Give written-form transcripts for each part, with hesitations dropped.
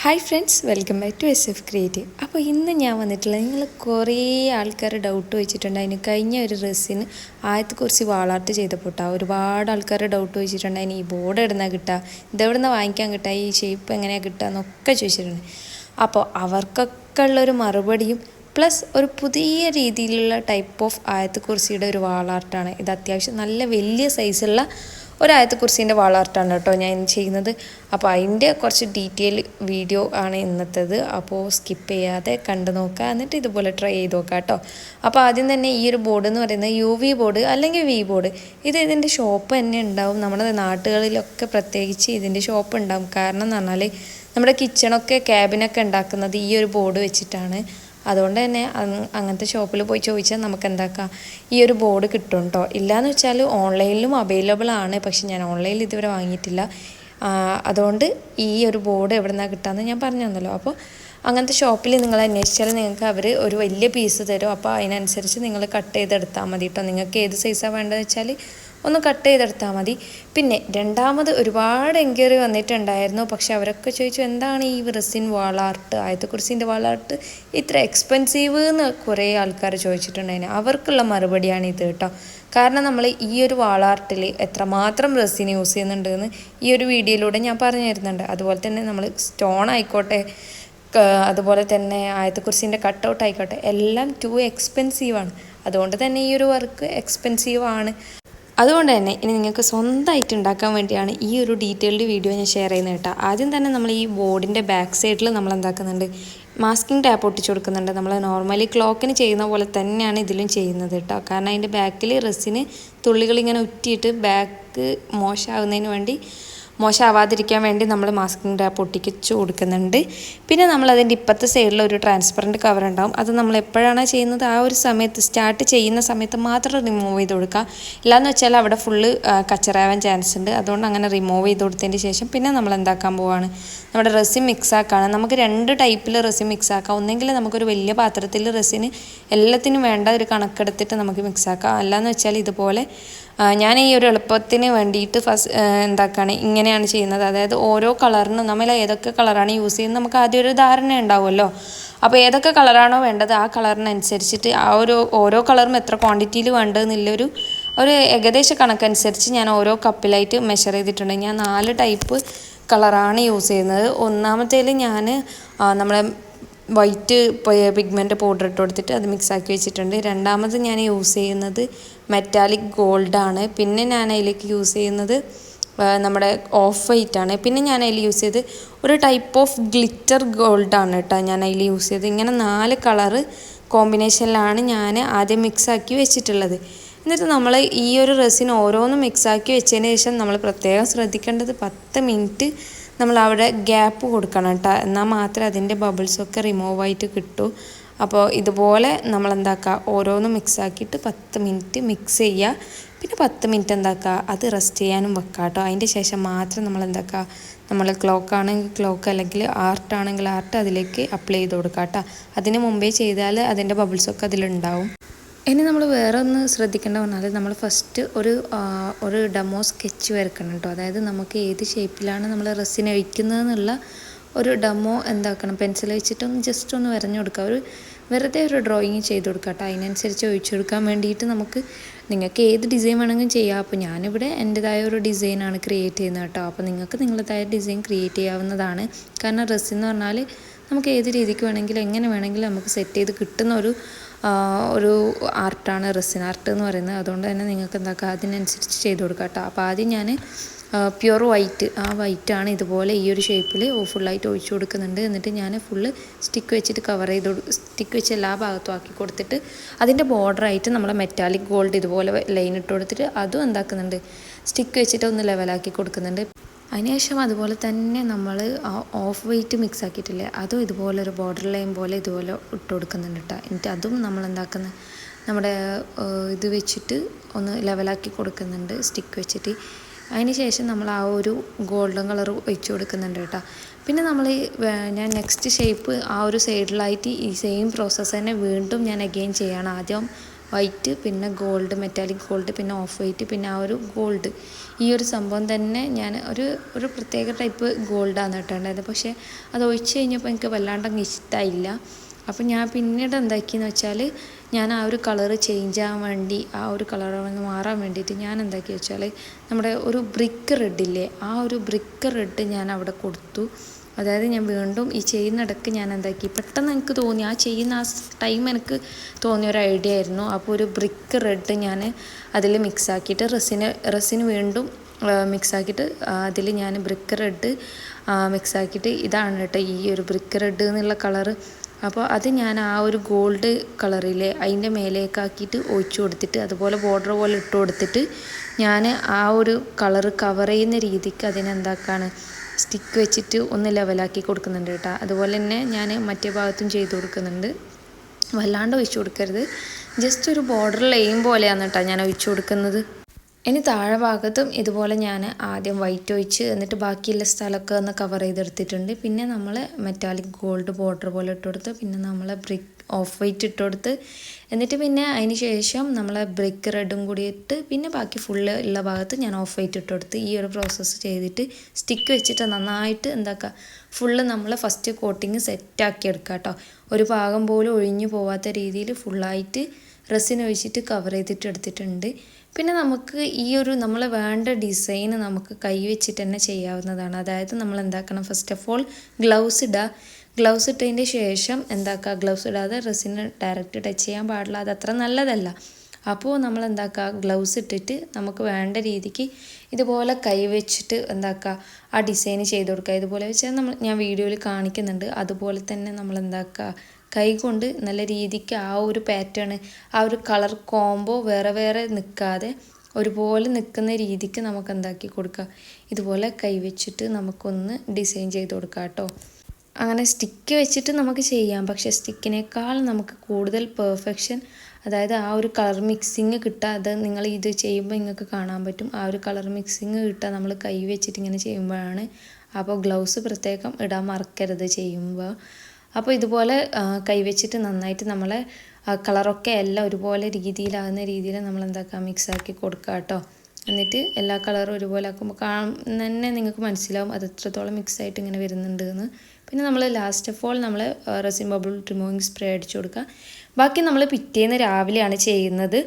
Hi friends, welcome back to SF creative. അപ്പോൾ ഇന്ന് ഞാൻ വന്നിട്ടുള്ളത്, നിങ്ങൾ കുറേ ആൾക്കാർ ഡൗട്ട് വെച്ചിട്ടുണ്ട്. അതിന് കഴിഞ്ഞ ഒരു ഡ്രസ്സിന് ആദ്യത്തെ കുറച്ച് വാളാർട്ട് ചെയ്തപ്പോട്ടാ ഒരുപാട് ആൾക്കാർ ഡൗട്ട് വെച്ചിട്ടുണ്ട്. അതിന് ഈ ബോർഡ് എവിടുന്ന കിട്ടുക, ഇതെവിടുന്ന് വാങ്ങിക്കാൻ കിട്ടുക, ഈ ഷേപ്പ് എങ്ങനെയാണ് കിട്ടുക എന്നൊക്കെ ചോദിച്ചിട്ടുണ്ട്. അപ്പോൾ അവർക്കൊക്കെ ഉള്ളൊരു മറുപടിയും പ്ലസ് ഒരു പുതിയ രീതിയിലുള്ള ടൈപ്പ് ഓഫ് ആയത്ത് കുർസിയുടെ ഒരു വാളാർട്ടാണ് ഇത്. അത്യാവശ്യം നല്ല വലിയ സൈസുള്ള ഒരായത്ത് കുർസീൻ്റെ വാളാർട്ടാണ് കേട്ടോ ഞാൻ ചെയ്യുന്നത്. അപ്പോൾ അതിൻ്റെ കുറച്ച് ഡീറ്റെയിൽ വീഡിയോ ആണ് ഇന്നത്തേത്. അപ്പോൾ സ്കിപ്പ് ചെയ്യാതെ കണ്ടു നോക്കുക, എന്നിട്ട് ഇതുപോലെ ട്രൈ ചെയ്ത് നോക്കുക കേട്ടോ. അപ്പോൾ ആദ്യം തന്നെ ഈ ഒരു ബോർഡ് എന്ന് പറയുന്നത് UV ബോർഡ് അല്ലെങ്കിൽ V ബോർഡ്. ഇതിൻ്റെ ഷോപ്പ് തന്നെ ഉണ്ടാവും. നമ്മുടെ നാട്ടുകളിലൊക്കെ പ്രത്യേകിച്ച് ഇതിൻ്റെ ഷോപ്പ് ഉണ്ടാവും. കാരണം എന്ന് പറഞ്ഞാൽ നമ്മുടെ കിച്ചണൊക്കെ ക്യാബിനൊക്കെ ഉണ്ടാക്കുന്നത് ഈ ഒരു ബോർഡ് വെച്ചിട്ടാണ്. അതുകൊണ്ട് തന്നെ അങ്ങനത്തെ ഷോപ്പിൽ പോയി ചോദിച്ചാൽ നമുക്ക് എന്താക്കാം, ഈ ഒരു ബോർഡ് കിട്ടും കേട്ടോ. ഇല്ലയെന്ന് വെച്ചാൽ ഓൺലൈനിലും അവൈലബിൾ ആണ്, പക്ഷെ ഞാൻ ഓൺലൈനിൽ ഇതുവരെ വാങ്ങിയിട്ടില്ല. അതുകൊണ്ട് ഈ ഒരു ബോർഡ് എവിടെ നിന്നാണ് കിട്ടുകയെന്ന് ഞാൻ പറഞ്ഞു തന്നല്ലോ. അപ്പോൾ അങ്ങനത്തെ ഷോപ്പിൽ നിങ്ങൾ അന്വേഷിച്ചാൽ നിങ്ങൾക്ക് അവർ ഒരു വലിയ പീസ് തരും. അപ്പോൾ അതിനനുസരിച്ച് നിങ്ങൾ കട്ട് ചെയ്തെടുത്താൽ മതി കേട്ടോ. നിങ്ങൾക്ക് ഏത് സൈസാണ് വേണ്ടതെന്ന് വെച്ചാൽ ഒന്ന് കട്ട് ചെയ്തെടുത്താൽ മതി. പിന്നെ രണ്ടാമത് ഒരുപാട് എൻക്വയറി വന്നിട്ടുണ്ടായിരുന്നു. പക്ഷെ അവരൊക്കെ ചോദിച്ചു, എന്താണ് ഈ റെസിൻ വാളാർട്ട്, ആയത്തെ കുറിച്ചിൻ്റെ വാളാർട്ട് ഇത്ര എക്സ്പെൻസീവ് എന്ന് കുറേ ആൾക്കാർ ചോദിച്ചിട്ടുണ്ടായിരുന്നു. അവർക്കുള്ള മറുപടിയാണ് ഇത് കേട്ടോ. കാരണം നമ്മൾ ഈ ഒരു വാളാർട്ടിൽ എത്രമാത്രം റെസിൻ യൂസ് ചെയ്യുന്നുണ്ടെന്ന് ഈ ഒരു വീഡിയോയിലൂടെ ഞാൻ പറഞ്ഞു തരുന്നുണ്ട്. അതുപോലെ തന്നെ നമ്മൾ സ്റ്റോൺ ആയിക്കോട്ടെ, അതുപോലെ തന്നെ ആയത്തെ കുറിച്ചിൻ്റെ കട്ടൗട്ട് ആയിക്കോട്ടെ, എല്ലാം ടു എക്സ്പെൻസീവാണ്. അതുകൊണ്ട് തന്നെ ഈ ഒരു വർക്ക് എക്സ്പെൻസീവാണ്. അതുകൊണ്ട് തന്നെ ഇനി നിങ്ങൾക്ക് സ്വന്തമായിട്ട് ഉണ്ടാക്കാൻ വേണ്ടിയാണ് ഈ ഒരു ഡീറ്റെയിൽഡ് വീഡിയോ ഞാൻ ഷെയർ ചെയ്യുന്നത് കേട്ടോ. ആദ്യം തന്നെ നമ്മൾ ഈ ബോർഡിൻ്റെ ബാക്ക് സൈഡിൽ നമ്മൾ എന്താക്കുന്നുണ്ട്, മാസ്കിംഗ് ടാപ്പ് ഒട്ടിച്ച് കൊടുക്കുന്നുണ്ട്. നമ്മൾ നോർമലി ക്ലോക്കിന് ചെയ്യുന്ന പോലെ തന്നെയാണ് ഇതിലും ചെയ്യുന്നത് കേട്ടോ. കാരണം അതിൻ്റെ ബാക്കിൽ റെസിന് തുള്ളികളിങ്ങനെ ഉറ്റിയിട്ട് ബാക്ക് മോശമാവാതിരിക്കാൻ വേണ്ടി നമ്മൾ മാസ്കിംഗ് ടാപ്പ് ഒട്ടിച്ച് കൊടുക്കുന്നുണ്ട്. പിന്നെ നമ്മളതിൻ്റെ ഇപ്പത്തെ സൈഡിൽ ഒരു ട്രാൻസ്പെറൻറ്റ് കവർ ഉണ്ടാവും. അത് നമ്മൾ എപ്പോഴാണ് ചെയ്യുന്നത്, ആ ഒരു സമയത്ത് സ്റ്റാർട്ട് ചെയ്യുന്ന സമയത്ത് മാത്രം റിമൂവ് ചെയ്ത് കൊടുക്കുക. ഇല്ലയെന്ന് വെച്ചാൽ അവിടെ ഫുള്ള് കച്ചറാവാൻ ചാൻസ് ഉണ്ട്. അതുകൊണ്ട് അങ്ങനെ റിമൂവ് ചെയ്ത് കൊടുത്തതിന് ശേഷം പിന്നെ നമ്മൾ എന്താക്കാൻ പോവുകയാണ്, നമ്മുടെ റെസിൻ മിക്സ് ആക്കുകയാണ്. നമുക്ക് രണ്ട് ടൈപ്പിൽ റെസിൻ മിക്സ് ആക്കാം. ഒന്നെങ്കിൽ നമുക്കൊരു വലിയ പാത്രത്തിൽ റെസിന് എല്ലാത്തിനും വേണ്ട ഒരു കണക്കെടുത്തിട്ട് നമുക്ക് മിക്സ് ആക്കാം. അല്ലാന്ന് വെച്ചാൽ ഇതുപോലെ ഞാൻ ഈ ഒരു എളുപ്പത്തിന് വേണ്ടിയിട്ട് എന്താക്കുകയാണ്, ഇങ്ങനെയാണ് ചെയ്യുന്നത്. അതായത് ഓരോ കളറിനും നമ്മൾ ഏതൊക്കെ കളറാണ് യൂസ് ചെയ്യുന്നത് നമുക്ക് ആദ്യം ഒരു ധാരണ ഉണ്ടാവുമല്ലോ. അപ്പോൾ ഏതൊക്കെ കളറാണോ വേണ്ടത് ആ കളറിനനുസരിച്ചിട്ട് ആ ഓരോ കളറും എത്ര ക്വാണ്ടിറ്റിയിൽ വേണ്ടതെന്നുള്ളൊരു ഏകദേശ കണക്കനുസരിച്ച് ഞാൻ ഓരോ കപ്പിലായിട്ട് മെഷർ ചെയ്തിട്ടുണ്ട്. ഞാൻ 4 ടൈപ്പ് കളറാണ് യൂസ് ചെയ്യുന്നത്. ഒന്നാമത്തേൽ ഞാൻ നമ്മളെ വൈറ്റ് പിഗ്മെൻറ്റ് പൗഡർ ഇട്ട് കൊടുത്തിട്ട് അത് മിക്സാക്കി വെച്ചിട്ടുണ്ട്. രണ്ടാമത് ഞാൻ യൂസ് ചെയ്യുന്നത് മെറ്റാലിക് ഗോൾഡാണ്. പിന്നെ ഞാൻ അതിലേക്ക് യൂസ് ചെയ്യുന്നത് നമ്മുടെ ഓഫ് വൈറ്റാണ്. പിന്നെ ഞാൻ അതിൽ യൂസ് ചെയ്ത് ഒരു ടൈപ്പ് ഓഫ് ഗ്ലിറ്റർ ഗോൾഡാണ് കേട്ടോ ഞാൻ അതിൽ യൂസ് ചെയ്ത്. ഇങ്ങനെ 4 കളറ് കോമ്പിനേഷനിലാണ് ഞാൻ ആദ്യം മിക്സാക്കി വെച്ചിട്ടുള്ളത്. എന്നിട്ട് നമ്മൾ ഈ ഒരു റെസിൻ ഓരോന്നും മിക്സാക്കി വെച്ചതിന് ശേഷം നമ്മൾ പ്രത്യേകം ശ്രദ്ധിക്കേണ്ടത് 10 മിനിറ്റ് നമ്മൾ അവിടെ ഗ്യാപ്പ് കൊടുക്കണം കേട്ടോ. എന്നാൽ മാത്രമേ അതിൻ്റെ ബബിൾസൊക്കെ റിമൂവ് ആയിട്ട് കിട്ടൂ. അപ്പോൾ ഇതുപോലെ നമ്മൾ എന്താക്കുക, ഓരോന്നും മിക്സാക്കിയിട്ട് 10 മിനിറ്റ് മിക്സ് ചെയ്യുക. പിന്നെ 10 മിനിറ്റ് എന്താക്കുക, അത് റെസ്റ്റ് ചെയ്യാനും വെക്കുക കേട്ടോ. അതിൻ്റെ ശേഷം മാത്രം നമ്മൾ എന്താക്കുക, നമ്മൾ ക്ലോക്കാണെങ്കിൽ ക്ലോക്ക് അല്ലെങ്കിൽ ആർട്ടാണെങ്കിൽ ആർട്ട് അതിലേക്ക് അപ്ലൈ ചെയ്ത് കൊടുക്കുക കേട്ടോ. അതിന് മുമ്പേ ചെയ്താൽ അതിൻ്റെ ബബിൾസൊക്കെ അതിലുണ്ടാവും. ഇനി നമ്മൾ വേറെ ഒന്ന് ശ്രദ്ധിക്കേണ്ട പറഞ്ഞാൽ നമ്മൾ ഫസ്റ്റ് ഒരു ഡെമോ സ്കെച്ച് വരക്കണം കേട്ടോ. അതായത് നമുക്ക് ഏത് ഷേപ്പിലാണ് നമ്മൾ റെസിൻ ഒഴിക്കുന്നതെന്നുള്ള ഒരു ഡെമോ എന്താക്കണം, പെൻസിൽ വെച്ചിട്ടൊന്ന് ജസ്റ്റ് ഒന്ന് വരഞ്ഞു കൊടുക്കുക. വെറുതെ ഒരു ഡ്രോയിങ് ചെയ്ത് കൊടുക്കുക കേട്ടോ. അതിനനുസരിച്ച് ഒഴിച്ചു കൊടുക്കാൻ വേണ്ടിയിട്ട് നിങ്ങൾക്ക് ഏത് ഡിസൈൻ വേണമെങ്കിലും ചെയ്യാം. അപ്പോൾ ഞാനിവിടെ എൻ്റെതായ ഒരു ഡിസൈനാണ് ക്രിയേറ്റ് ചെയ്യുന്നത് കേട്ടോ. അപ്പോൾ നിങ്ങൾക്ക് നിങ്ങളുടേതായ ഡിസൈൻ ക്രിയേറ്റ് ചെയ്യാവുന്നതാണ്. കാരണം റെസിൻ എന്ന് പറഞ്ഞാൽ നമുക്ക് ഏത് രീതിക്ക് വേണമെങ്കിലും എങ്ങനെ വേണമെങ്കിലും നമുക്ക് സെറ്റ് ചെയ്ത് കിട്ടുന്ന ഒരു ആർട്ടാണ് റെസിൻ ആർട്ട് എന്ന് പറയുന്നത്. അതുകൊണ്ട് തന്നെ നിങ്ങൾക്ക് എന്താക്കുക, അതിനനുസരിച്ച് ചെയ്ത് കൊടുക്കുക കേട്ടോ. അപ്പോൾ ആദ്യം ഞാൻ പ്യുവർ വൈറ്റ്, ആ വൈറ്റാണ് ഇതുപോലെ ഈ ഒരു ഷേപ്പിൽ ഫുള്ളായിട്ട് ഒഴിച്ചു കൊടുക്കുന്നുണ്ട്. എന്നിട്ട് ഞാൻ ഫുള്ള് സ്റ്റിക്ക് വെച്ചിട്ട് സ്റ്റിക്ക് വെച്ച് എല്ലാ ഭാഗത്തും ആക്കി കൊടുത്തിട്ട് അതിൻ്റെ ബോർഡറായിട്ട് നമ്മളെ മെറ്റാലിക് ഗോൾഡ് ഇതുപോലെ ലൈൻ ഇട്ട് കൊടുത്തിട്ട് അതും എന്താക്കുന്നുണ്ട്, സ്റ്റിക്ക് വെച്ചിട്ട് ഒന്ന് ലെവലാക്കി കൊടുക്കുന്നുണ്ട്. അതിനുശേഷം അതുപോലെ തന്നെ നമ്മൾ ഓഫ് വൈറ്റ് മിക്സ് ആക്കിയിട്ടില്ലേ, അതും ഇതുപോലെ ഒരു ബോർഡർ ലൈൻ പോലെ ഇതുപോലെ ഇട്ട് കൊടുക്കുന്നുണ്ട് കേട്ടോ. എന്നിട്ട് അതും നമ്മൾ എന്താക്കുന്നത്, നമ്മുടെ ഇത് വെച്ചിട്ട് ഒന്ന് ലെവലാക്കി കൊടുക്കുന്നുണ്ട് സ്റ്റിക്ക് വെച്ചിട്ട്. അതിന് ശേഷം നമ്മൾ ആ ഒരു ഗോൾഡൻ കളർ ഒഴിച്ച് കൊടുക്കുന്നുണ്ട് കേട്ടോ. പിന്നെ ഞാൻ നെക്സ്റ്റ് ഷേപ്പ് ആ ഒരു സൈഡിലായിട്ട് ഈ സെയിം പ്രോസസ്സ് തന്നെ വീണ്ടും ഞാൻ അഗെയിൻ ചെയ്യണം. ആദ്യം വൈറ്റ്, പിന്നെ ഗോൾഡ്, മെറ്റാലിക് ഗോൾഡ്, പിന്നെ ഓഫ് വൈറ്റ്, പിന്നെ ആ ഒരു ഗോൾഡ്. ഈ ഒരു സംഭവം തന്നെ ഞാൻ ഒരു പ്രത്യേക ടൈപ്പ് ഗോൾഡാണ് ഇട്ടുണ്ടായത്. പക്ഷേ അത് ഒഴിച്ച് കഴിഞ്ഞപ്പോൾ എനിക്ക് വല്ലാണ്ടങ്ങ് ഇഷ്ടമായില്ല. അപ്പം ഞാൻ പിന്നീട് എന്താക്കിയെന്ന് വെച്ചാൽ ഞാൻ ആ ഒരു കളറ് ചേഞ്ച് ആവാൻ വേണ്ടി, ആ ഒരു കളറിൽ നിന്ന് മാറാൻ വേണ്ടിയിട്ട് ഞാൻ എന്താക്കി വെച്ചാൽ നമ്മുടെ ഒരു ബ്രിക്ക് റെഡില്ലേ, ആ ഒരു ബ്രിക്ക് റെഡ് ഞാൻ അവിടെ കൊടുത്തു. അതായത് ഞാൻ വീണ്ടും ഈ ചെയ്യുന്നിടക്ക് ഞാൻ എന്താക്കി, പെട്ടെന്ന് എനിക്ക് തോന്നി, ആ ചെയ്യുന്ന ആ ടൈം എനിക്ക് തോന്നിയ ഒരു ഐഡിയ ആയിരുന്നു. അപ്പോൾ ഒരു ബ്രിക്ക് റെഡ് ഞാൻ അതിൽ മിക്സാക്കിയിട്ട് റെസിന് വീണ്ടും മിക്സാക്കിയിട്ട് അതിൽ ഞാൻ ബ്രിക്ക് റെഡ് മിക്സാക്കിയിട്ട് ഇതാണ് കേട്ടോ ഈ ഒരു ബ്രിക്ക് റെഡ് എന്നുള്ള കളറ്. അപ്പോൾ അത് ഞാൻ ആ ഒരു ഗോൾഡ് കളറിലെ അതിൻ്റെ മേലേക്കാക്കിയിട്ട് ഒഴിച്ചു കൊടുത്തിട്ട് അതുപോലെ ബോർഡർ പോലെ ഇട്ട് കൊടുത്തിട്ട് ഞാൻ ആ ഒരു കളറ് കവർ ചെയ്യുന്ന രീതിക്ക് അതിനെന്താക്കാണ് സ്റ്റിക്ക് വെച്ചിട്ട് ഒന്ന് ലെവലാക്കി കൊടുക്കുന്നുണ്ട് കേട്ടോ. അതുപോലെ തന്നെ ഞാൻ മറ്റേ ഭാഗത്തും ചെയ്ത് കൊടുക്കുന്നുണ്ട്. വല്ലാണ്ട് ഒഴിച്ചു കൊടുക്കരുത്, ജസ്റ്റ് ഒരു ബോർഡർ ലൈൻ പോലെയാണ് കേട്ടോ ഞാൻ ഒഴിച്ചു കൊടുക്കുന്നത്. ഇനി താഴെ ഭാഗത്തും ഇതുപോലെ ഞാൻ ആദ്യം വൈറ്റ് ഒഴിച്ച് എന്നിട്ട് ബാക്കിയുള്ള സ്ഥലമൊക്കെ ഒന്ന് കവർ ചെയ്തെടുത്തിട്ടുണ്ട്. പിന്നെ നമ്മൾ മെറ്റാലിക് ഗോൾഡ് ബോർഡർ പോലെ ഇട്ട് കൊടുത്ത്, പിന്നെ നമ്മൾ ബ്രിക്ക് ഓഫ് വൈറ്റ് ഇട്ട് കൊടുത്ത്, എന്നിട്ട് പിന്നെ അതിന് ശേഷം നമ്മൾ ബ്രിക്ക് റെഡും കൂടി ഇട്ട്, പിന്നെ ബാക്കി ഫുള്ള് ഉള്ള ഭാഗത്ത് ഞാൻ ഓഫ് വൈറ്റ് ഇട്ട് കൊടുത്ത് ഈ ഒരു പ്രോസസ്സ് ചെയ്തിട്ട് സ്റ്റിക്ക് വെച്ചിട്ട് നന്നായിട്ട് എന്താക്കുക ഫുള്ള് നമ്മൾ ഫസ്റ്റ് കോട്ടിങ് സെറ്റാക്കി എടുക്കുക കേട്ടോ. ഒരു ഭാഗം പോലും ഒഴിഞ്ഞു പോവാത്ത രീതിയിൽ ഫുള്ളായിട്ട് റെസിൻ ഒഴിച്ചിട്ട് കവർ ചെയ്തിട്ട് എടുത്തിട്ടുണ്ട്. പിന്നെ നമുക്ക് ഈ ഒരു നമ്മൾ വേണ്ട ഡിസൈൻ നമുക്ക് കൈ വെച്ചിട്ട് തന്നെ ചെയ്യാവുന്നതാണ്. അതായത് നമ്മൾ എന്താക്കണം, ഫസ്റ്റ് ഓഫ് ഓൾ ഗ്ലൗസ് ഇടുക. ഗ്ലൗസ് ഇട്ടതിൻ്റെ ശേഷം എന്താക്കുക, ഗ്ലൗസ് ഇടാതെ റെസിന് ഡയറക്റ്റ് ടച്ച് ചെയ്യാൻ പാടില്ല, അതത്ര നല്ലതല്ല. അപ്പോൾ നമ്മൾ എന്താക്കുക, ഗ്ലൗസ് ഇട്ടിട്ട് നമുക്ക് വേണ്ട രീതിക്ക് ഇതുപോലെ കൈ വെച്ചിട്ട് എന്താക്കുക ആ ഡിസൈൻ ചെയ്ത് കൊടുക്കുക. ഇതുപോലെ വെച്ചാൽ ഞാൻ വീഡിയോയിൽ കാണിക്കുന്നുണ്ട്, അതുപോലെ തന്നെ നമ്മൾ എന്താക്കുക കൈ കൊണ്ട് നല്ല രീതിക്ക് ആ ഒരു പാറ്റേൺ, ആ ഒരു കളർ കോംബോ വേറെ വേറെ നിൽക്കാതെ ഒരുപോലെ നിൽക്കുന്ന രീതിക്ക് നമുക്ക് എന്താക്കി കൊടുക്കുക, ഇതുപോലെ കൈ വെച്ചിട്ട് നമുക്കൊന്ന് ഡിസൈൻ ചെയ്ത് കൊടുക്കാം കേട്ടോ. അങ്ങനെ സ്റ്റിക്ക് വെച്ചിട്ട് നമുക്ക് ചെയ്യാം, പക്ഷേ സ്റ്റിക്കിനേക്കാൾ നമുക്ക് കൂടുതൽ പെർഫെക്ഷൻ, അതായത് ആ ഒരു കളർ മിക്സിങ് കിട്ടുക, അത് നിങ്ങൾ ഇത് ചെയ്യുമ്പോൾ നിങ്ങൾക്ക് കാണാൻ പറ്റും. ആ ഒരു കളർ മിക്സിങ് കിട്ടുക നമ്മൾ കൈ വെച്ചിട്ട് ഇങ്ങനെ ചെയ്യുമ്പോഴാണ്. അപ്പോൾ ഗ്ലൗസ് പ്രത്യേകം ഇടാൻ മറക്കരുത് ചെയ്യുമ്പോൾ. അപ്പോൾ ഇതുപോലെ കൈവച്ചിട്ട് നന്നായിട്ട് നമ്മളെ കളറൊക്കെ എല്ലാം ഒരുപോലെ രീതിയിലാകുന്ന രീതിയിൽ നമ്മൾ എന്താക്കുക മിക്സാക്കി കൊടുക്കുക കേട്ടോ. എന്നിട്ട് എല്ലാ കളറും ഒരുപോലെ ആക്കുമ്പോൾ തന്നെ നിങ്ങൾക്ക് മനസ്സിലാവും അത് എത്രത്തോളം മിക്സായിട്ട് ഇങ്ങനെ വരുന്നുണ്ട് എന്ന്. പിന്നെ നമ്മൾ ലാസ്റ്റ് ഓഫ് ഓൾ നമ്മൾ റെസിൻ ബബിൾ റിമൂവിങ് സ്പ്രേ അടിച്ചു കൊടുക്കുക. ബാക്കി നമ്മൾ പിറ്റേന്ന് രാവിലെയാണ് ചെയ്യുന്നത്.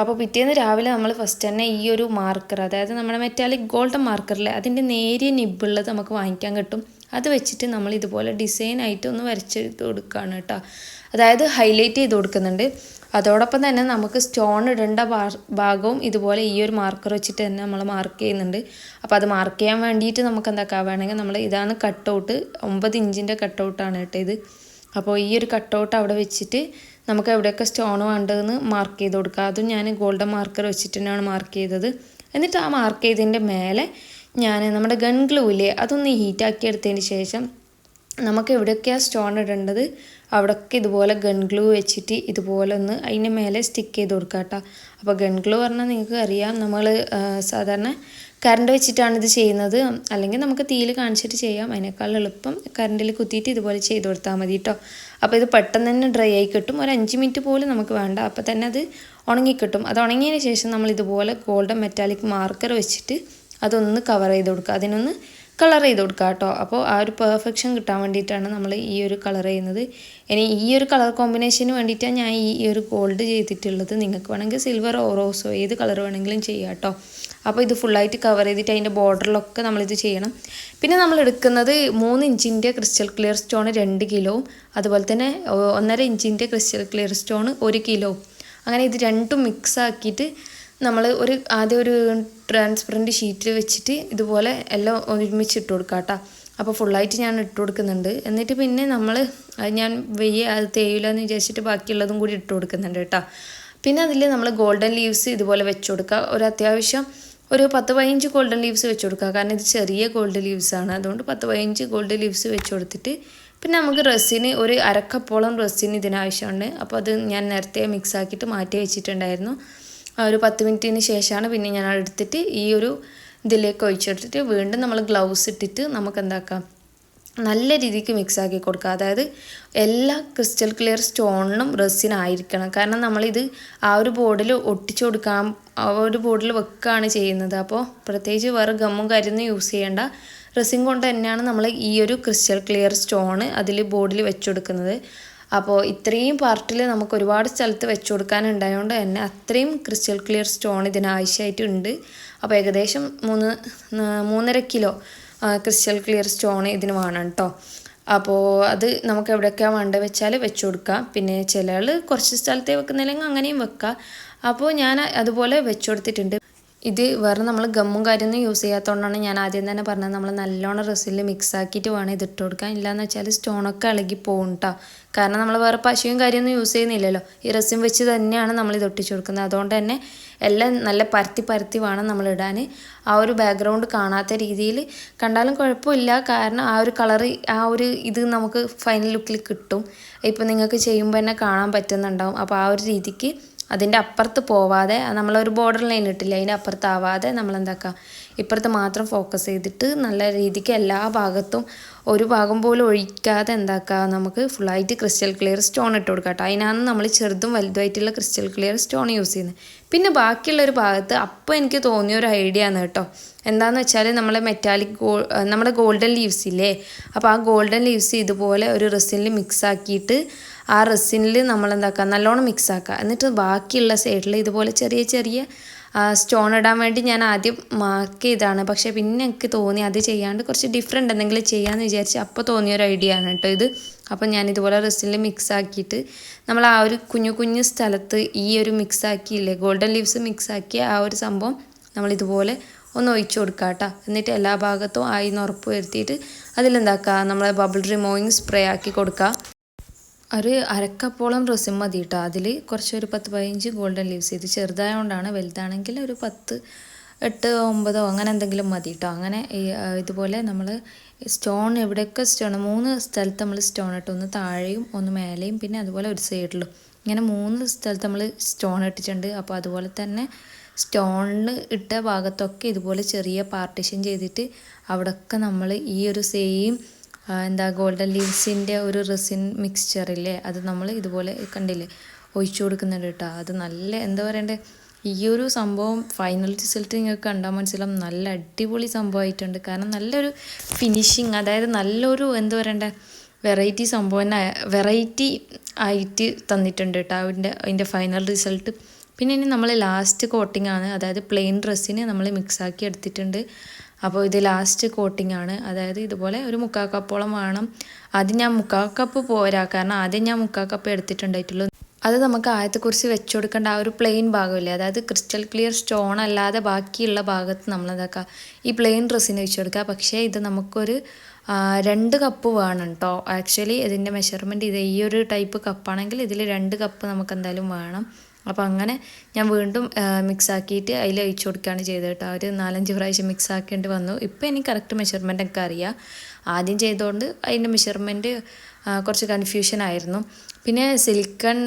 അപ്പോൾ പിറ്റേന്ന് രാവിലെ നമ്മൾ ഫസ്റ്റ് തന്നെ ഈ ഒരു മാർക്കർ, അതായത് നമ്മുടെ മെറ്റാലിക് ഗോൾഡൻ മാർക്കറിൽ അതിൻ്റെ നേരിയ നിബുള്ളത് നമുക്ക് വാങ്ങിക്കാൻ കിട്ടും. അത് വെച്ചിട്ട് നമ്മൾ ഇതുപോലെ ഡിസൈനായിട്ട് ഒന്ന് വരച്ചെടുത്ത് കൊടുക്കുകയാണ് കേട്ടോ. അതായത് ഹൈലൈറ്റ് ചെയ്ത് കൊടുക്കുന്നുണ്ട്. അതോടൊപ്പം തന്നെ നമുക്ക് സ്റ്റോൺ ഇടേണ്ട ഭാഗവും ഇതുപോലെ ഈ ഒരു മാർക്കർ വെച്ചിട്ട് തന്നെ നമ്മൾ മാർക്ക് ചെയ്യുന്നുണ്ട്. അപ്പോൾ അത് മാർക്ക് ചെയ്യാൻ വേണ്ടിയിട്ട് നമുക്ക് എന്താക്കാൻ വേണമെങ്കിൽ നമ്മൾ ഇതാണ് കട്ടൗട്ട്, 9 ഇഞ്ചിൻ്റെ കട്ടൗട്ടാണ് കേട്ടോ ഇത്. അപ്പോൾ ഈ ഒരു കട്ടൗട്ട് അവിടെ വെച്ചിട്ട് നമുക്ക് എവിടെയൊക്കെ സ്റ്റോൺ വേണ്ടതെന്ന് മാർക്ക് ചെയ്ത് കൊടുക്കുക. അതും ഞാൻ ഗോൾഡൻ മാർക്കർ വെച്ചിട്ട് തന്നെയാണ് മാർക്ക് ചെയ്തത്. എന്നിട്ട് ആ മാർക്ക് ചെയ്തതിൻ്റെ മേലെ ഞാൻ നമ്മുടെ ഗൺ ഗ്ലൂ ഇല്ലേ അതൊന്ന് ഹീറ്റാക്കി എടുത്തതിന് ശേഷം നമുക്ക് എവിടെയൊക്കെയാണ് സ്റ്റോൺ ഇടേണ്ടത് അവിടെയൊക്കെ ഇതുപോലെ ഗൺ ഗ്ലൂ വെച്ചിട്ട് ഇതുപോലെ ഒന്ന് അതിൻ്റെ മേലെ സ്റ്റിക്ക് ചെയ്ത് കൊടുക്കുക കേട്ടോ. അപ്പോൾ ഗൺ ഗ്ലൂ പറഞ്ഞാൽ നിങ്ങൾക്ക് അറിയാം, നമ്മൾ സാധാരണ കറണ്ട് വെച്ചിട്ടാണ് ഇത് ചെയ്യുന്നത്, അല്ലെങ്കിൽ നമുക്ക് തീയിൽ കാണിച്ചിട്ട് ചെയ്യാം. അതിനേക്കാൾ എളുപ്പം കറണ്ടിൽ കുത്തിയിട്ട് ഇതുപോലെ ചെയ്ത് കൊടുത്താൽ മതി കേട്ടോ. അപ്പോൾ ഇത് പെട്ടെന്ന് തന്നെ ഡ്രൈ ആയി കിട്ടും, ഒരു 5 മിനിറ്റ് പോലും നമുക്ക് വേണ്ട, അപ്പോൾ തന്നെ അത് ഉണങ്ങിക്കിട്ടും. അത് ഉണങ്ങിയതിന് ശേഷം നമ്മൾ ഇതുപോലെ ഗോൾഡൻ മെറ്റാലിക് മാർക്കർ വെച്ചിട്ട് അതൊന്ന് കവർ ചെയ്ത് കൊടുക്കുക, അതിനൊന്ന് കളർ ചെയ്ത് കൊടുക്കുക കേട്ടോ. അപ്പോൾ ആ ഒരു പെർഫെക്ഷൻ കിട്ടാൻ വേണ്ടിയിട്ടാണ് നമ്മൾ ഈ ഒരു കളർ ചെയ്യുന്നത്. ഇനി ഈ ഒരു കളർ കോമ്പിനേഷന് വേണ്ടിയിട്ടാണ് ഞാൻ ഈ ഒരു ഗോൾഡ് ചെയ്തിട്ടുള്ളത്. നിങ്ങൾക്ക് വേണമെങ്കിൽ സിൽവറോ റോസോ ഏത് കളർ വേണമെങ്കിലും ചെയ്യാം കേട്ടോ. അപ്പോൾ ഇത് ഫുള്ളായിട്ട് കവർ ചെയ്തിട്ട് അതിൻ്റെ ബോർഡറിലൊക്കെ നമ്മളിത് ചെയ്യണം. പിന്നെ നമ്മൾ എടുക്കുന്നത് 3 ഇഞ്ചിൻ്റെ ക്രിസ്റ്റൽ ക്ലിയർ സ്റ്റോൺ 2 കിലോവും അതുപോലെ തന്നെ 1.5 ഇഞ്ചിൻ്റെ ക്രിസ്റ്റൽ ക്ലിയർ സ്റ്റോൺ 1 കിലോവും. അങ്ങനെ ഇത് രണ്ടും മിക്സ് ആക്കിയിട്ട് നമ്മൾ ആദ്യം ഒരു ട്രാൻസ്പെറൻറ്റ് ഷീറ്റിൽ വെച്ചിട്ട് ഇതുപോലെ എല്ലാം ഒരുമിച്ച് ഇട്ട് കൊടുക്കാം കേട്ടോ. അപ്പോൾ ഫുള്ളായിട്ട് ഞാൻ ഇട്ട് കൊടുക്കുന്നുണ്ട്. എന്നിട്ട് പിന്നെ നമ്മൾ ഞാൻ അത് തേയില എന്ന് വിചാരിച്ചിട്ട് ബാക്കിയുള്ളതും കൂടി ഇട്ട് കൊടുക്കുന്നുണ്ട് കേട്ടോ. പിന്നെ അതിൽ നമ്മൾ ഗോൾഡൻ ലീവ്സ് ഇതുപോലെ വെച്ച് കൊടുക്കുക. ഒരു അത്യാവശ്യം ഒരു 10-15 ഗോൾഡൻ ലീവ്സ് വെച്ച് കൊടുക്കുക, കാരണം ഇത് ചെറിയ ഗോൾഡൻ ലീവ്സാണ്. അതുകൊണ്ട് 10-15 ഗോൾഡൻ ലീവ്സ് വെച്ച് കൊടുത്തിട്ട് പിന്നെ നമുക്ക് റെസിന് ഒരു അരക്കപ്പോളം റെസിന് ഇതിനാവശ്യമുണ്ട്. അപ്പോൾ അത് ഞാൻ നേരത്തെ മിക്സ് ആക്കിയിട്ട് മാറ്റി വെച്ചിട്ടുണ്ടായിരുന്നു. ഒരു 10 മിനിറ്റിന് ശേഷമാണ് പിന്നെ ഞാൻ എടുത്തിട്ട് ഈ ഒരു ഇതിലേക്ക് ഒഴിച്ചെടുത്തിട്ട് വീണ്ടും നമ്മൾ ഗ്ലൗസ് ഇട്ടിട്ട് നമുക്ക് എന്താക്കാം നല്ല രീതിക്ക് മിക്സാക്കി കൊടുക്കുക. അതായത് എല്ലാ ക്രിസ്റ്റൽ ക്ലിയർ സ്റ്റോണിനും റെസിനായിരിക്കണം. കാരണം നമ്മളിത് ആ ഒരു ബോർഡിൽ ഒട്ടിച്ചു കൊടുക്കാൻ ആ ഒരു ബോർഡിൽ വെക്കുകയാണ് ചെയ്യുന്നത്. അപ്പോൾ പ്രത്യേകിച്ച് വേറെ ഗമ്മും കാര്യമൊന്നും യൂസ് ചെയ്യേണ്ട, റെസിൻ കൊണ്ട് തന്നെയാണ് നമ്മൾ ഈ ഒരു ക്രിസ്റ്റൽ ക്ലിയർ സ്റ്റോണ് അതിൽ ബോർഡിൽ വെച്ച് കൊടുക്കുന്നത്. അപ്പോൾ ഇത്രയും പാർട്ടിൽ നമുക്ക് ഒരുപാട് സ്ഥലത്ത് വെച്ച് കൊടുക്കാനുണ്ടായതുകൊണ്ട് തന്നെ അത്രയും ക്രിസ്റ്റൽ ക്ലിയർ സ്റ്റോൺ ഇതിനാവശ്യമായിട്ടുണ്ട്. അപ്പോൾ ഏകദേശം 3.5 കിലോ ക്രിസ്റ്റൽ ക്ലിയർ സ്റ്റോൺ ഇതിന് വേണം കേട്ടോ. അപ്പോൾ അത് നമുക്ക് എവിടെയൊക്കെയാണ് വേണ്ടത് വെച്ചാൽ വെച്ച് കൊടുക്കാം. പിന്നെ ചില ആൾ കുറച്ച് സ്ഥലത്തേ വെക്കുന്നില്ലെങ്കിൽ അങ്ങനെയും വെക്കാം. അപ്പോൾ ഞാൻ അതുപോലെ വെച്ച് കൊടുത്തിട്ടുണ്ട്. ഇത് വേറെ നമ്മൾ ഗമ്മും കാര്യമൊന്നും യൂസ് ചെയ്യാത്തതുകൊണ്ടാണ് ഞാൻ ആദ്യം തന്നെ പറഞ്ഞത് നമ്മൾ നല്ലോണം റെസിനിൽ മിക്സ് ആക്കിയിട്ട് വേണം ഇത് ഇട്ട് കൊടുക്കാൻ. ഇല്ലയെന്ന് വെച്ചാൽ സ്റ്റോണൊക്കെ ഇളകി പോകും കേട്ടോ. കാരണം നമ്മൾ വേറെ പശയും കാര്യമൊന്നും യൂസ് ചെയ്യുന്നില്ലല്ലോ, ഈ റെസിൻ വെച്ച് തന്നെയാണ് നമ്മൾ ഇത് ഒട്ടിച്ച് കൊടുക്കുന്നത്. അതുകൊണ്ട് തന്നെ എല്ലാം നല്ല പരത്തി വേണം നമ്മൾ ഇടാൻ. ആ ഒരു ബാക്ക്ഗ്രൗണ്ട് കാണാത്ത രീതിയിൽ കണ്ടാലും കുഴപ്പമില്ല, കാരണം ആ ഒരു കളറ് ആ ഒരു ഇത് നമുക്ക് ഫൈനൽ ലുക്കിൽ കിട്ടും. ഇപ്പം നിങ്ങൾക്ക് ചെയ്യുമ്പോൾ തന്നെ കാണാൻ പറ്റുന്നുണ്ടാവും. അപ്പോൾ ആ ഒരു രീതിക്ക് അതിൻ്റെ അപ്പുറത്ത് പോവാതെ, നമ്മളൊരു ബോർഡർ ലൈൻ ഇട്ടില്ല, അതിൻ്റെ അപ്പുറത്താവാതെ നമ്മളെന്താക്കുക ഇപ്പുറത്ത് മാത്രം ഫോക്കസ് ചെയ്തിട്ട് നല്ല രീതിക്ക് എല്ലാ ഭാഗത്തും ഒരു ഭാഗം പോലും ഒഴിക്കാതെ എന്താക്കുക നമുക്ക് ഫുള്ളായിട്ട് ക്രിസ്റ്റൽ ക്ലിയർ സ്റ്റോൺ ഇട്ട് കൊടുക്കാം കേട്ടോ. അതിനാണ് നമ്മൾ ചെറുതും വലുതുമായിട്ടുള്ള ക്രിസ്റ്റൽ ക്ലിയർ സ്റ്റോൺ യൂസ് ചെയ്യുന്നത്. പിന്നെ ബാക്കിയുള്ളൊരു ഭാഗത്ത് അപ്പോൾ എനിക്ക് തോന്നിയ ഒരു ഐഡിയ ആണ് കേട്ടോ. എന്താണെന്ന് വെച്ചാൽ നമ്മളെ നമ്മുടെ ഗോൾഡൻ ലീവ്സ് ഇല്ലേ, അപ്പോൾ ആ ഗോൾഡൻ ലീവ്സ് ഇതുപോലെ ഒരു റെസിനിൽ മിക്സ് ആക്കിയിട്ട് ആ റെസിനിൽ നമ്മളെന്താക്കുക നല്ലോണം മിക്സ് ആക്കുക. എന്നിട്ട് ബാക്കിയുള്ള സൈഡിൽ ഇതുപോലെ ചെറിയ സ്റ്റോൺ ഇടാൻ വേണ്ടി ഞാൻ ആദ്യം മാർക്ക് ചെയ്താണ്. പക്ഷേ പിന്നെ എനിക്ക് തോന്നി അത് ചെയ്യാണ്ട് കുറച്ച് ഡിഫറെൻ്റ് എന്തെങ്കിലും ചെയ്യാമെന്ന് വിചാരിച്ച് അപ്പോൾ തോന്നിയൊരു ഐഡിയ ആണ് കേട്ടോ ഇത്. അപ്പോൾ ഞാൻ ഇതുപോലെ റെസിനിൽ മിക്സ് ആക്കിയിട്ട് നമ്മൾ ആ ഒരു കുഞ്ഞു സ്ഥലത്ത് ഈ ഒരു മിക്സ് ആക്കിയില്ലേ, ഗോൾഡൻ ലീവ്സ് മിക്സ് ആക്കിയ ആ ഒരു സംഭവം നമ്മളിതുപോലെ ഒന്ന് ഒഴിച്ചു കൊടുക്കുക കേട്ടോ. എന്നിട്ട് എല്ലാ ഭാഗത്തും ആയി എന്ന് ഉറപ്പ് വരുത്തിയിട്ട് അതിലെന്താക്കുക നമ്മൾ ബബിൾ റിമൂവിങ് സ്പ്രേ ആക്കി കൊടുക്കുക. ഒരു 1/2 കപ്പോളം റെസിൻ മതി കേട്ടോ. അതിൽ കുറച്ചൊരു 10-15 ഗോൾഡൻ ലീവ്സ്. ഇത് ചെറുതായതുകൊണ്ടാണ്, വലുതാണെങ്കിൽ ഒരു 10, 8, 9 അങ്ങനെ എന്തെങ്കിലും മതി കേട്ടോ. അങ്ങനെ ഇതുപോലെ നമ്മൾ സ്റ്റോൺ എവിടെയൊക്കെ 3 സ്ഥലത്ത് നമ്മൾ സ്റ്റോൺ ഇട്ട്, ഒന്ന് താഴെയും ഒന്ന് മേലെയും പിന്നെ അതുപോലെ ഒരു സൈഡിലും, ഇങ്ങനെ 3 സ്ഥലത്ത് നമ്മൾ സ്റ്റോൺ ഇട്ടിട്ടുണ്ട്. അപ്പോൾ അതുപോലെ തന്നെ സ്റ്റോണിന് ഇട്ട ഭാഗത്തൊക്കെ ഇതുപോലെ ചെറിയ പാർട്ടീഷൻ ചെയ്തിട്ട് അവിടെയൊക്കെ നമ്മൾ ഈ ഒരു സെയിം ഗോൾഡൻ ലീവ്സിൻ്റെ ഒരു റെസിൻ മിക്സ്ചറില്ലേ, അത് നമ്മൾ ഇതുപോലെ കണ്ടില്ലേ ഒഴിച്ചു കൊടുക്കുന്നുണ്ട് കേട്ടോ. അത് നല്ല എന്താ പറയണ്ടേ, ഈ ഒരു സംഭവം ഫൈനൽ റിസൾട്ട് നിങ്ങൾക്ക് കണ്ടാൽ മനസ്സിലാവും നല്ല അടിപൊളി സംഭവമായിട്ടുണ്ട്. കാരണം നല്ലൊരു ഫിനിഷിങ്, അതായത് നല്ലൊരു എന്താ പറയണ്ടേ വെറൈറ്റി സംഭവം വെറൈറ്റി ആയിട്ട് തന്നിട്ടുണ്ട് കേട്ടോ അതിൻ്റെ ഫൈനൽ റിസൾട്ട്. പിന്നെ ഇനി നമ്മൾ ലാസ്റ്റ് കോട്ടിംഗ് ആണ്, അതായത് പ്ലെയിൻ ഡ്രസ്സിന് നമ്മൾ മിക്സാക്കി എടുത്തിട്ടുണ്ട്. അപ്പോൾ ഇത് ലാസ്റ്റ് കോട്ടിംഗ് ആണ്. അതായത് ഇതുപോലെ ഒരു 3/4 കപ്പോളം വേണം. ആദ്യം ഞാൻ 3/4 കപ്പ് പോരാ, കാരണം ആദ്യം ഞാൻ 3/4 കപ്പ് എടുത്തിട്ടുണ്ടായിട്ടുള്ളൂ. അത് നമുക്ക് ആയത്തെക്കുറിച്ച് വെച്ച് കൊടുക്കേണ്ട ആ ഒരു പ്ലെയിൻ ഭാഗമില്ലേ, അതായത് ക്രിസ്റ്റൽ ക്ലിയർ സ്റ്റോൺ അല്ലാതെ ബാക്കിയുള്ള ഭാഗത്ത് നമ്മളെന്താക്കുക ഈ പ്ലെയിൻ ഡ്രസ്സിന് വെച്ച് കൊടുക്കുക. പക്ഷേ ഇത് നമുക്കൊരു 2 കപ്പ് വേണം കേട്ടോ. ആക്ച്വലി ഇതിൻ്റെ മെഷർമെൻറ്റ് ഇത് ഈ ഒരു ടൈപ്പ് കപ്പാണെങ്കിൽ ഇതിൽ 2 കപ്പ് നമുക്ക് എന്തായാലും വേണം. അപ്പോൾ അങ്ങനെ ഞാൻ വീണ്ടും മിക്സ് ആക്കിയിട്ട് അതിൽ ഒഴിച്ചു കൊടുക്കുകയാണ് ചെയ്തത് കേട്ടോ. ഒരു 4-5 പ്രാവശ്യം മിക്സ് ആക്കേണ്ടി വന്നു. ഇപ്പോൾ എനിക്ക് കറക്റ്റ് മെഷർമെൻ്റ് ഒക്കെ അറിയാം. ആദ്യം ചെയ്തുകൊണ്ട് അതിൻ്റെ മെഷർമെൻറ്റ് കുറച്ച് കൺഫ്യൂഷൻ ആയിരുന്നു. പിന്നെ സിലിക്കൺ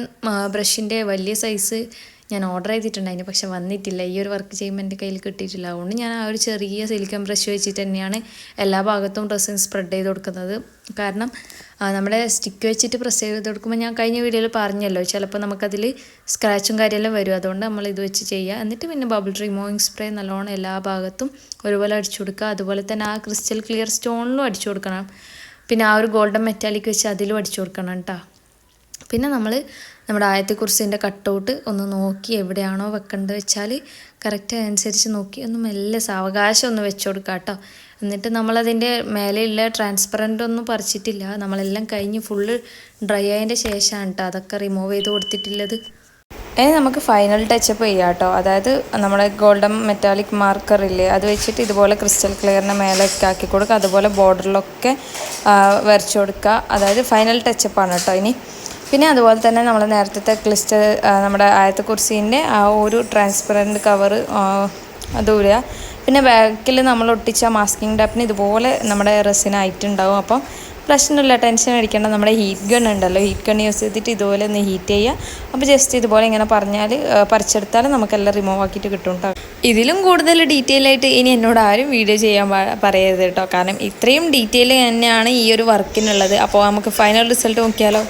ബ്രഷിൻ്റെ വലിയ സൈസ് ഞാൻ ഓർഡർ ചെയ്തിട്ടുണ്ടായിരുന്നു, പക്ഷെ വന്നിട്ടില്ല. ഈ ഒരു വർക്ക് ചെയ്യുമ്പോൾ എൻ്റെ കയ്യിൽ കിട്ടിയിട്ടില്ല. അതുകൊണ്ട് ഞാൻ ആ ഒരു ചെറിയ സിലിക്കൺ ബ്രഷ് വെച്ചിട്ട് തന്നെയാണ് എല്ലാ ഭാഗത്തും ഡ്രസ്സിന് സ്പ്രെഡ് ചെയ്ത് കൊടുക്കുന്നത്. കാരണം നമ്മുടെ സ്റ്റിക്ക് വെച്ചിട്ട് പ്രസ് ചെയ്ത് കൊടുക്കുമ്പോൾ ഞാൻ കഴിഞ്ഞ വീഡിയോയിൽ പറഞ്ഞല്ലോ, ചിലപ്പോൾ നമുക്കതിൽ സ്ക്രാച്ചും കാര്യമെല്ലാം വരും. അതുകൊണ്ട് നമ്മൾ ഇത് വെച്ച് ചെയ്യുക. എന്നിട്ട് പിന്നെ ബബിൾ റിമൂവിങ് സ്പ്രേ നല്ലോണം എല്ലാ ഭാഗത്തും ഒരുപോലെ അടിച്ചു കൊടുക്കുക. അതുപോലെ തന്നെ ആ ക്രിസ്റ്റൽ ക്ലിയർ സ്റ്റോണിലും അടിച്ചു കൊടുക്കണം. പിന്നെ ആ ഒരു ഗോൾഡൻ മെറ്റാലിക് വെച്ച് അതിലും അടിച്ചു കൊടുക്കണം കേട്ടോ. പിന്നെ നമ്മുടെ ആയത്തെക്കുറിച്ചിൻ്റെ കട്ടൗട്ട് ഒന്ന് നോക്കി എവിടെയാണോ വെക്കേണ്ടത് വെച്ചാൽ കറക്റ്റ് അനുസരിച്ച് നോക്കി ഒന്ന് മെല്ലെ സാവകാശം ഒന്ന് വെച്ച് കൊടുക്കുക കേട്ടോ. എന്നിട്ട് നമ്മളതിൻ്റെ മേലെയുള്ള ട്രാൻസ്പെറൻ്റ് ഒന്നും പറിച്ചിട്ടില്ല. നമ്മളെല്ലാം കഴിഞ്ഞ് ഫുള്ള് ഡ്രൈ ആയതിൻ്റെ ശേഷമാണ് കേട്ടോ അതൊക്കെ റിമൂവ് ചെയ്ത് കൊടുത്തിട്ടുള്ളത്. ഇനി നമുക്ക് ഫൈനൽ ടച്ചപ്പ് ചെയ്യാം കേട്ടോ. അതായത് നമ്മുടെ ഗോൾഡൻ മെറ്റാലിക് മാർക്കർ ഇല്ലേ, അത് വെച്ചിട്ട് ഇതുപോലെ ക്രിസ്റ്റൽ ക്ലിയറിൻ്റെ മേലൊക്കെ ആക്കി കൊടുക്കുക. അതുപോലെ ബോർഡറിലൊക്കെ വരച്ചു കൊടുക്കുക. അതായത് ഫൈനൽ ടച്ചപ്പാണ് കേട്ടോ ഇനി. പിന്നെ അതുപോലെ തന്നെ നമ്മൾ നേരത്തെ നമ്മുടെ ആയത്തെക്കുറിച്ചിൻ്റെ ആ ഒരു ട്രാൻസ്പെറൻറ്റ് കവർ അത് ഊരുക. പിന്നെ ബാക്കിൽ നമ്മൾ ഒട്ടിച്ച മാസ്കിംഗ് ടാപ്പിന് ഇതുപോലെ നമ്മുടെ റെസിനായിട്ടുണ്ടാവും. അപ്പം പ്രശ്നമില്ല, ടെൻഷൻ അടിക്കേണ്ട. നമ്മുടെ ഹീറ്റ് ഗൺ ഉണ്ടല്ലോ, ഹീറ്റ് ഗൺ യൂസ് ചെയ്തിട്ട് ഇതുപോലെ ഒന്ന് ഹീറ്റ് ചെയ്യുക. അപ്പോൾ ജസ്റ്റ് ഇതുപോലെ ഇങ്ങനെ പറഞ്ഞാൽ പറിച്ചെടുത്താൽ നമുക്കെല്ലാം റിമൂവ് ആക്കിയിട്ട് കിട്ടും കേട്ടോ. ഇതിലും കൂടുതൽ ഡീറ്റെയിൽ ആയിട്ട് ഇനി എന്നോട് ആരും വീഡിയോ ചെയ്യാൻ പറയരുത് കേട്ടോ, കാരണം ഇത്രയും ഡീറ്റെയിൽ തന്നെയാണ് ഈ ഒരു വർക്കിനുള്ളത്. അപ്പോൾ നമുക്ക് ഫൈനൽ റിസൾട്ട് നോക്കിയാലോ.